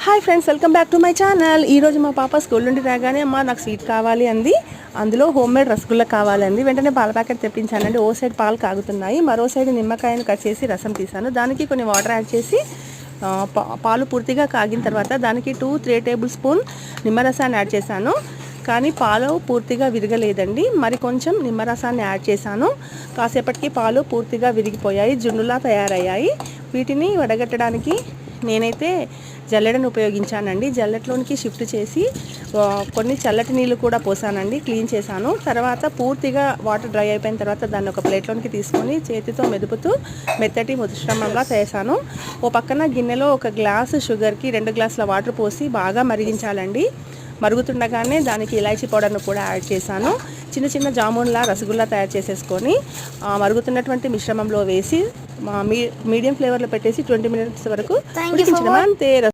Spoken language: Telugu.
Hi friends, welcome back to my channel. ఈరోజు మా పాప స్కూల్ నుండి రాగానే అమ్మ నాకు స్వీట్ కావాలి అంది. అందులో హోమ్ మేడ్ రసగుల్లా కావాలి అంది. వెంటనే పాల ప్యాకెట్ తెప్పించానండి. ఓ సైడ్ పాలు కాగుతున్నాయి, మరో సైడ్ నిమ్మకాయను కట్ చేసి రసం తీసాను. దానికి కొన్ని వాటర్ యాడ్ చేసి పాలు పూర్తిగా కాగిన తర్వాత దానికి 2-3 టేబుల్ స్పూన్ నిమ్మరసాన్ని యాడ్ చేశాను. కానీ పాలు పూర్తిగా విరగలేదండి. మరి కొంచెం నిమ్మరసాన్ని యాడ్ చేశాను. కాసేపటికి పాలు పూర్తిగా విరిగిపోయాయి, జున్నులా తయారయ్యాయి. వీటిని వడగట్టడానికి నేనైతే జల్లెడను ఉపయోగించానండి. జల్లెట్లోనికి షిఫ్ట్ చేసి కొన్ని చల్లటి నీళ్ళు కూడా పోసానండి, క్లీన్ చేశాను. తర్వాత పూర్తిగా వాటర్ డ్రై అయిపోయిన తర్వాత దాన్ని ఒక ప్లేట్లోనికి తీసుకొని చేతితో మెదుపుతూ మెత్తటి మిశ్రమంలా చేశాను. ఓ పక్కన గిన్నెలో 1 గ్లాసు షుగర్కి 2 గ్లాసుల వాటర్ పోసి బాగా మరిగించాలండి. మరుగుతుండగానే దానికి ఇలాచీ పౌడర్ను కూడా యాడ్ చేశాను. చిన్న చిన్న జామున్లా రసగుల్లా తయారు చేసేసుకొని మరుగుతున్నటువంటి మిశ్రమంలో వేసి మీడియం ఫ్లేవర్లో పెట్టేసి 20 మినిట్స్ వరకు ఉడికించడం అంతే.